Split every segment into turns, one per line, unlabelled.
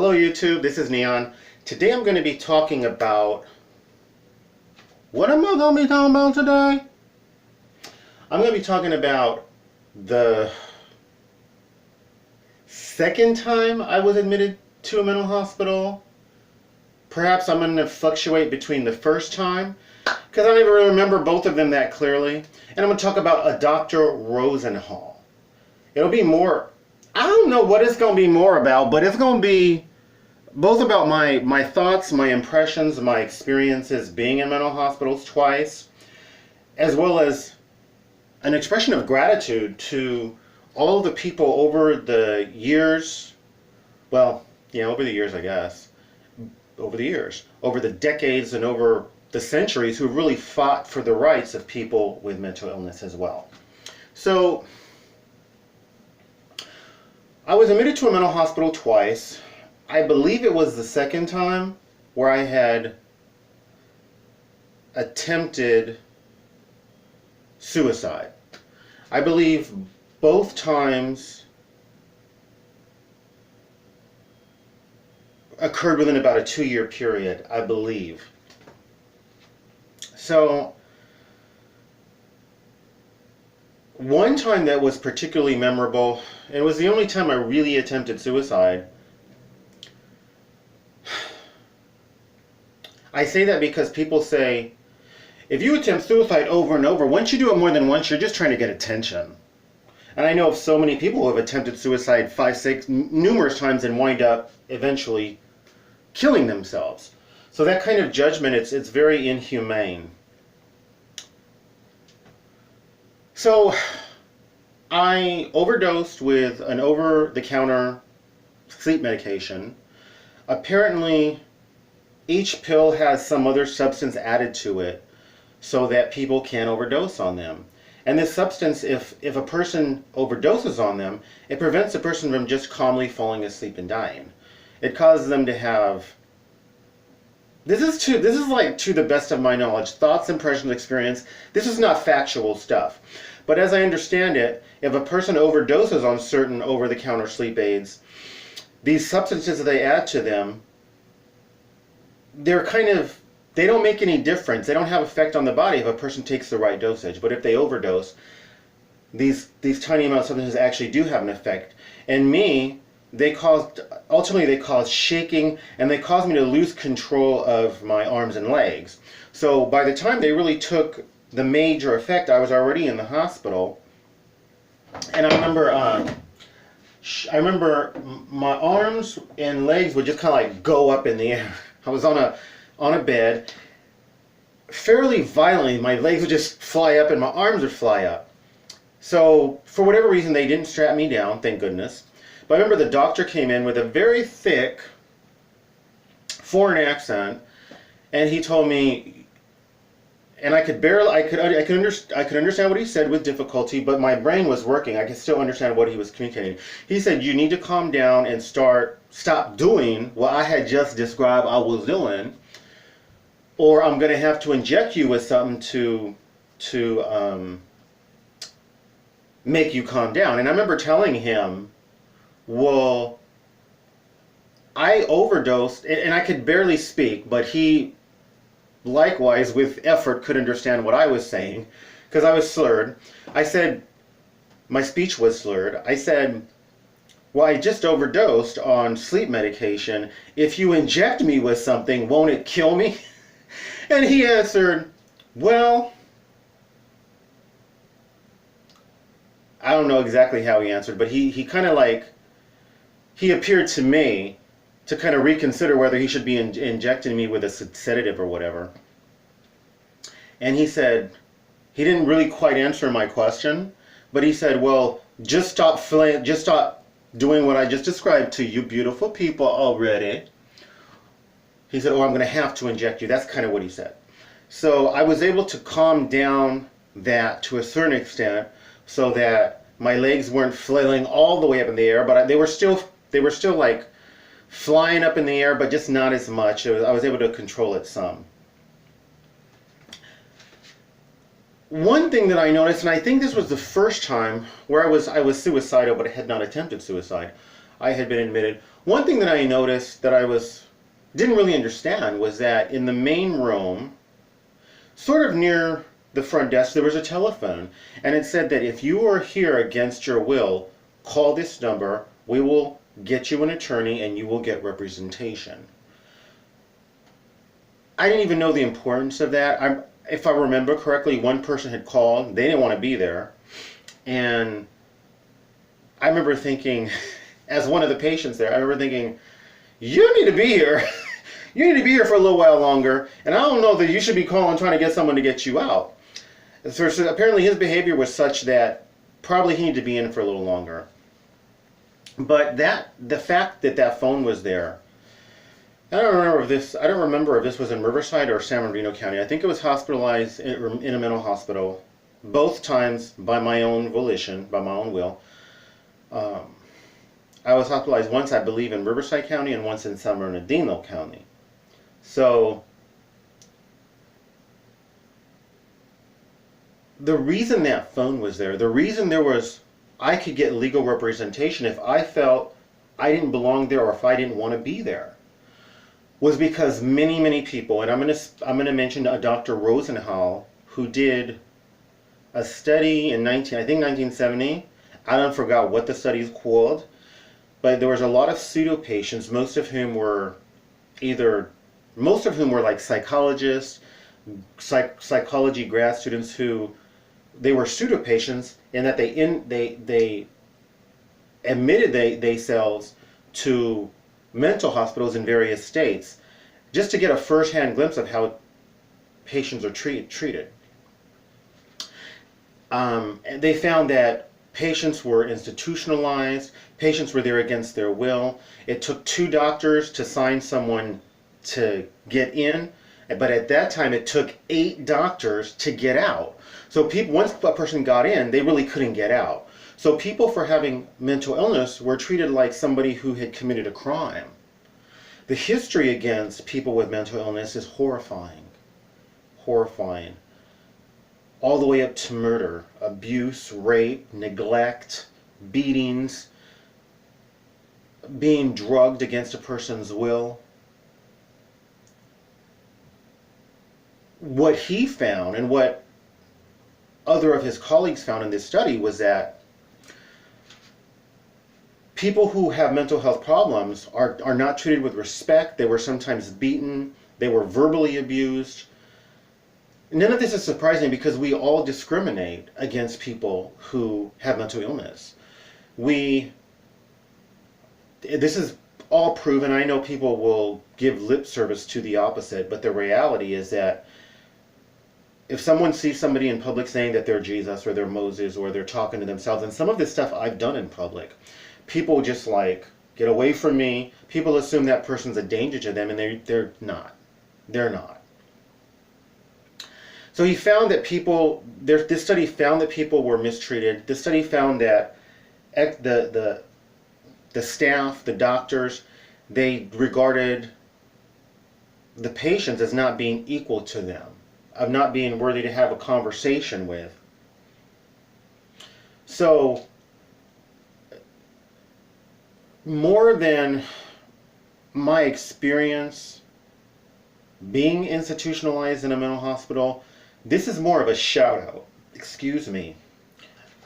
Hello YouTube, this is Neon. Today I'm going to be talking about... What am I going to be talking about today? I'm going to be talking about the second time I was admitted to a mental hospital. Perhaps I'm going to fluctuate between the first time, because I don't even really remember both of them that clearly. And I'm going to talk about a Dr. Rosenhal. It'll be more... I don't know what it's going to be more about, but it's going to be both about my thoughts, my impressions, my experiences being in mental hospitals twice, as well as an expression of gratitude to all the people over the years, well, yeah, over the years, I guess, over the decades and over the centuries who really fought for the rights of people with mental illness as well. So, I was admitted to a mental hospital twice. I believe it was the second time where I had attempted suicide. I believe both times occurred within about a 2-year period, I believe. So, one time that was particularly memorable, and it was the only time I really attempted suicide. I say that because people say, if you attempt suicide over and over, once you do it more than once, you're just trying to get attention. And I know of so many people who have attempted suicide 5, 6, numerous times and wind up eventually killing themselves. So that kind of judgment, it's very inhumane. So I overdosed with an over-the-counter sleep medication. Apparently, each pill has some other substance added to it so that people can't overdose on them. And this substance, if a person overdoses on them, it prevents the person from just calmly falling asleep and dying. It causes them to have... This is like, to the best of my knowledge, thoughts, impressions, experience. This is not factual stuff. But as I understand it, if a person overdoses on certain over-the-counter sleep aids, these substances that they add to them, they don't make any difference. They don't have effect on the body if a person takes the right dosage. But if they overdose, these tiny amounts of substances actually do have an effect. And me, ultimately they caused shaking, and they caused me to lose control of my arms and legs. So by the time they really took the major effect, I was already in the hospital. And I remember my arms and legs would just kind of like go up in the air. I was on a bed, fairly violently. My legs would just fly up and my arms would fly up. So for whatever reason, they didn't strap me down, thank goodness. But I remember the doctor came in with a very thick foreign accent, and he told me, and I could understand what he said with difficulty, but my brain was working. I could still understand what he was communicating. He said, you need to calm down and stop doing what I had just described I was doing, or I'm going to have to inject you with something to make you calm down. And I remember telling him, well, I overdosed, and I could barely speak, but he likewise with effort could understand what I was saying, because I was slurred. I said, my speech was slurred. I said, well, I just overdosed on sleep medication. If you inject me with something, won't it kill me? And he answered, well, I don't know exactly how he answered, but he kind of like, he appeared to me to kind of reconsider whether he should be injecting me with a sedative or whatever. And he said, he didn't really quite answer my question, but he said, well, just stop doing what I just described to you beautiful people already. He said, oh, I'm going to have to inject you. That's kind of what he said. So I was able to calm down that to a certain extent so that my legs weren't flailing all the way up in the air, but they were still like flying up in the air, but just not as much. I was able to control it some. One thing that I noticed, and I think this was the first time where I was suicidal, but I had not attempted suicide. I had been admitted. One thing that I noticed that didn't really understand was that in the main room, sort of near the front desk, there was a telephone, and it said that if you are here against your will, call this number. We will get you an attorney and you will get representation. I didn't even know the importance of that. If I remember correctly, one person had called. They didn't want to be there. And I remember thinking, as one of the patients there, I remember thinking, you need to be here. You need to be here for a little while longer. And I don't know that you should be calling trying to get someone to get you out. So apparently his behavior was such that probably he needed to be in for a little longer. But the fact that that phone was there, I don't remember if this was in Riverside or San Bernardino County. I think it was hospitalized in a mental hospital, both times by my own volition, by my own will. I was hospitalized once, I believe, in Riverside County and once in San Bernardino County. So the reason that phone was there, the reason I could get legal representation if I felt I didn't belong there or if I didn't want to be there, was because many people, and I'm gonna mention Dr. Rosenhal, who did a study in I think 1970. I don't forgot what the study is called, but there was a lot of pseudo patients, most of whom were like psychologists, psychology grad students who they were pseudo patients, and that they admitted themselves to mental hospitals in various states just to get a first-hand glimpse of how patients are treated. And they found that patients were institutionalized, patients were there against their will. It took 2 doctors to sign someone to get in, but at that time it took 8 doctors to get out. So once a person got in, they really couldn't get out. So people for having mental illness were treated like somebody who had committed a crime. The history against people with mental illness is horrifying. Horrifying. All the way up to murder, abuse, rape, neglect, beatings, being drugged against a person's will. What he found, and what other of his colleagues found in this study, was that people who have mental health problems are not treated with respect. They were sometimes beaten. They were verbally abused. None of this is surprising because we all discriminate against people who have mental illness. This is all proven. I know people will give lip service to the opposite, but the reality is that if someone sees somebody in public saying that they're Jesus or they're Moses or they're talking to themselves, and some of this stuff I've done in public, people just like, get away from me. People assume that person's a danger to them, and they're not. They're not. So he found that this study found that people were mistreated. This study found that the staff, the doctors, they regarded the patients as not being equal to them, of not being worthy to have a conversation with. So, more than my experience being institutionalized in a mental hospital, this is more of a shout out. Excuse me.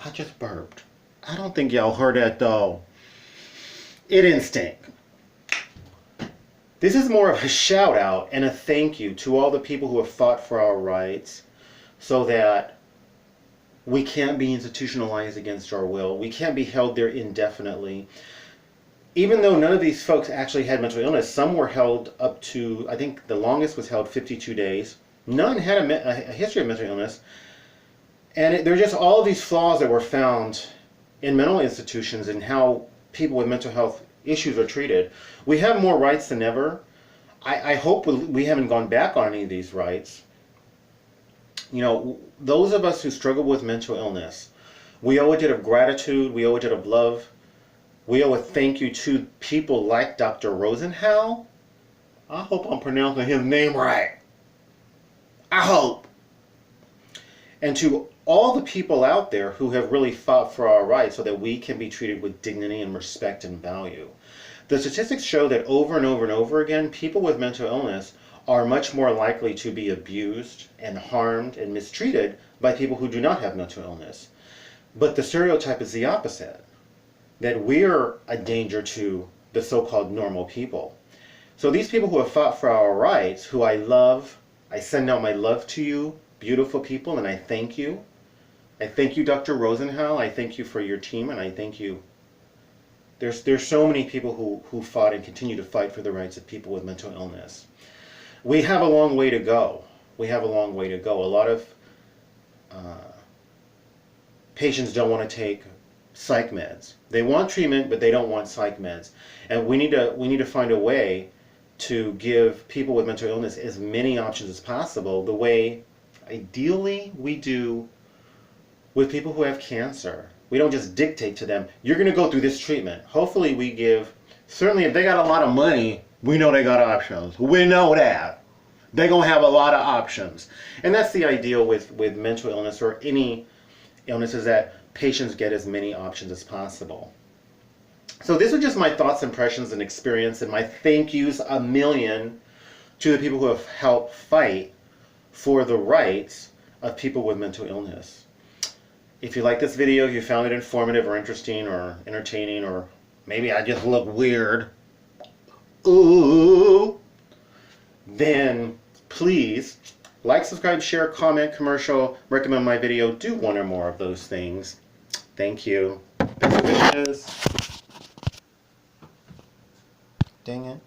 I just burped. I don't think y'all heard that though. It didn't stink. This is more of a shout out and a thank you to all the people who have fought for our rights so that we can't be institutionalized against our will. We can't be held there indefinitely. Even though none of these folks actually had mental illness, some were held up to, I think the longest was held 52 days. None had a history of mental illness. And there are just all of these flaws that were found in mental institutions and how people with mental health issues are treated. We have more rights than ever. I hope we haven't gone back on any of these rights. You know, those of us who struggle with mental illness, we owe a debt of gratitude, we owe a debt of love, we owe a thank you to people like Dr. Rosenhal. I hope I'm pronouncing his name right. I hope. And to all the people out there who have really fought for our rights so that we can be treated with dignity and respect and value. The statistics show that over and over and over again, people with mental illness are much more likely to be abused and harmed and mistreated by people who do not have mental illness. But the stereotype is the opposite, that we're a danger to the so-called normal people. So these people who have fought for our rights, who I love, I send out my love to you, beautiful people, and I thank you. I thank you, Dr. Rosenhal. I thank you for your team, and I thank you. There's so many people who fought and continue to fight for the rights of people with mental illness. We have a long way to go. We have a long way to go. A lot of patients don't want to take psych meds. They want treatment, but they don't want psych meds. And we need to find a way to give people with mental illness as many options as possible, the way ideally we do with people who have cancer. We don't just dictate to them, you're going to go through this treatment. Hopefully we give, certainly if they got a lot of money, we know they got options. We know that. They're going to have a lot of options. And that's the ideal with mental illness or any illness, is that patients get as many options as possible. So this was just my thoughts, impressions, and experience, and my thank yous a million to the people who have helped fight for the rights of people with mental illness. If you like this video, if you found it informative or interesting or entertaining, or maybe I just look weird, ooh, then please like, subscribe, share, comment, commercial, recommend my video. Do one or more of those things. Thank you. Best wishes. Dang it.